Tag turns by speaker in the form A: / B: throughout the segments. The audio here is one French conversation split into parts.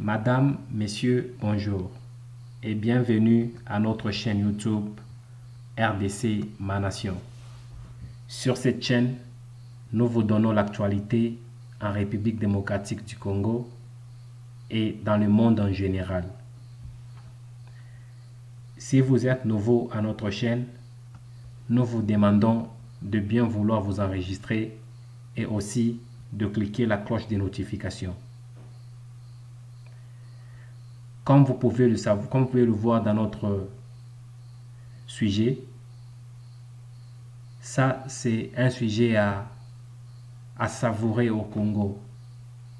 A: Madame, Messieurs, bonjour et bienvenue à notre chaîne YouTube RDC Ma Nation. Sur cette chaîne, nous vous donnons l'actualité en République démocratique du Congo et dans le monde en général. Si vous êtes nouveau à notre chaîne, nous vous demandons de bien vouloir vous enregistrer et aussi de cliquer la cloche de notification. Comme vous pouvez le voir dans notre sujet, ça c'est un sujet à savourer au Congo.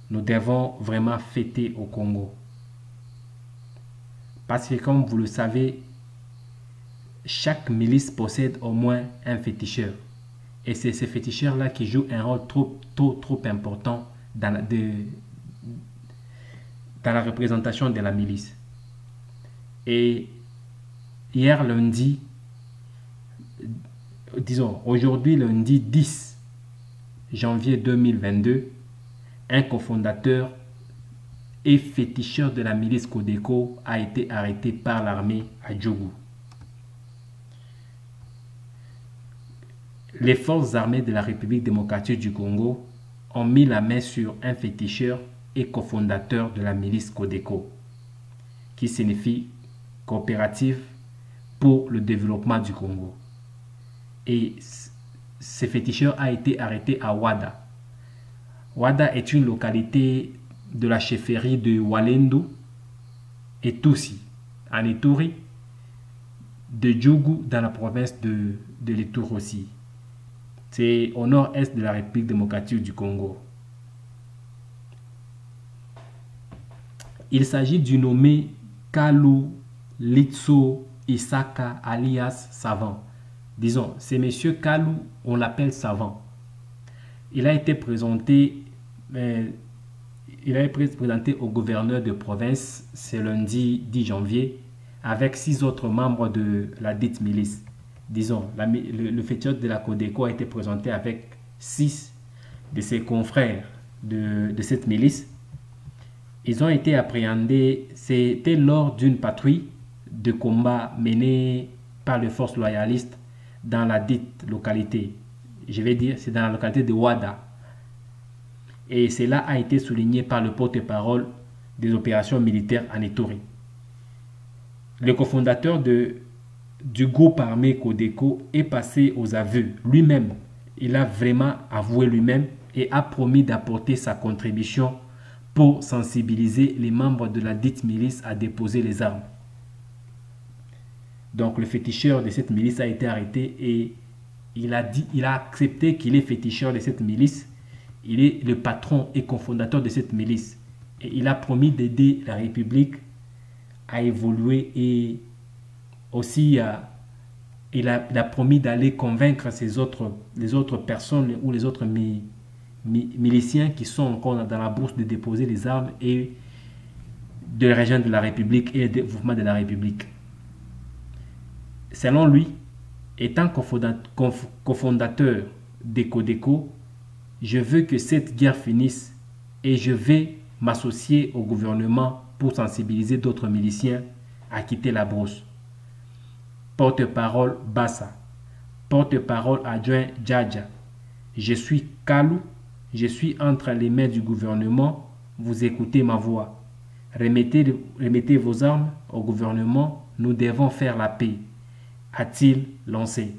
A: Nous devons vraiment fêter au Congo. Parce que comme vous le savez, chaque milice possède au moins un féticheur. Et c'est ce féticheur-là qui joue un rôle trop important dans la représentation de la milice. Et hier lundi, aujourd'hui lundi 10 janvier 2022, un cofondateur et féticheur de la milice Codeco a été arrêté par l'armée à Djougou. Les forces armées de la République démocratique du Congo ont mis la main sur un féticheur et cofondateur de la milice Codeco, qui signifie Coopérative pour le développement du Congo. Et ce féticheur a été arrêté à Ouada. Ouada est une localité de la chefferie de Walendu et Toussi, en Ituri, de Djougou dans la province de l'Ituri aussi. C'est au nord-est de la République démocratique du Congo. Il s'agit du nommé Kalu Litso Isaka alias Savant. Disons, c'est monsieur Kalu, on l'appelle Savant. Il a été présenté au gouverneur de province ce lundi 10 janvier avec 6 autres membres de la dite milice. Disons, le féticheur de la Codeco a été présenté avec 6 de ses confrères de cette milice. Ils ont été appréhendés, c'était lors d'une patrouille de combat menée par les forces loyalistes dans la dite localité. Je vais dire, c'est dans la localité de Ouada. Et cela a été souligné par le porte-parole des opérations militaires en Ituri. Le cofondateur du groupe armé Codeco est passé aux aveux lui-même. Il a vraiment avoué lui-même et a promis d'apporter sa contribution pour sensibiliser les membres de la dite milice à déposer les armes. Donc le féticheur de cette milice a été arrêté et il a accepté qu'il est féticheur de cette milice. Il est le patron et cofondateur de cette milice. Et il a promis d'aider la République à évoluer et aussi il a promis d'aller convaincre les autres personnes ou les autres miliciens qui sont encore dans la bourse de déposer les armes et de rejoindre la République et le développement de la République. Selon lui, étant cofondateur des Codeco, je veux que cette guerre finisse et je vais m'associer au gouvernement pour sensibiliser d'autres miliciens à quitter la brousse. Porte-parole Bassa. Porte-parole adjoint Djadja. Je suis Kalu. Je suis entre les mains du gouvernement. Vous écoutez ma voix. Remettez vos armes au gouvernement. Nous devons faire la paix, a-t-il lancé.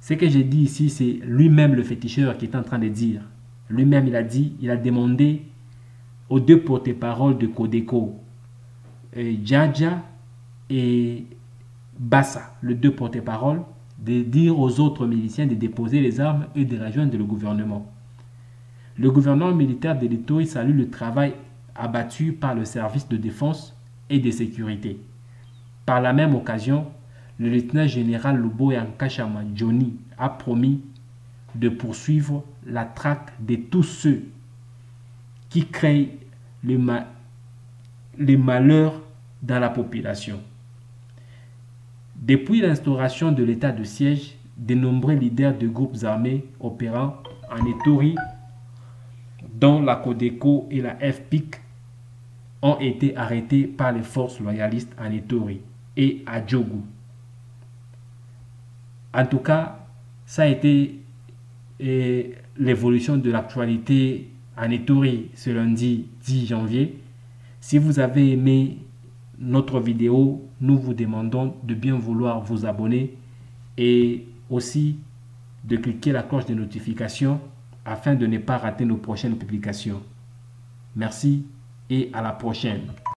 A: Ce que j'ai dit ici, c'est lui-même le féticheur qui est en train de dire. Lui-même, il a demandé aux deux porte-paroles de Codeco, Djadja et Bassa, les deux porte-paroles, de dire aux autres miliciens de déposer les armes et de rejoindre le gouvernement. Le gouvernement militaire de l'Ituri salue le travail abattu par le service de défense et de sécurité. Par la même occasion, le lieutenant-général Luboya Nkashama Johnny a promis de poursuivre la traque de tous ceux qui créent le malheur dans la population. Depuis l'instauration de l'état de siège, de nombreux leaders de groupes armés opérant en Ituri, dont la Codeco et la FPIC, ont été arrêtés par les forces loyalistes en Ituri et à Djougou. En tout cas, ça a été l'évolution de l'actualité en Ituri ce lundi 10 janvier. Si vous avez aimé notre vidéo, nous vous demandons de bien vouloir vous abonner et aussi de cliquer la cloche de notification afin de ne pas rater nos prochaines publications. Merci et à la prochaine.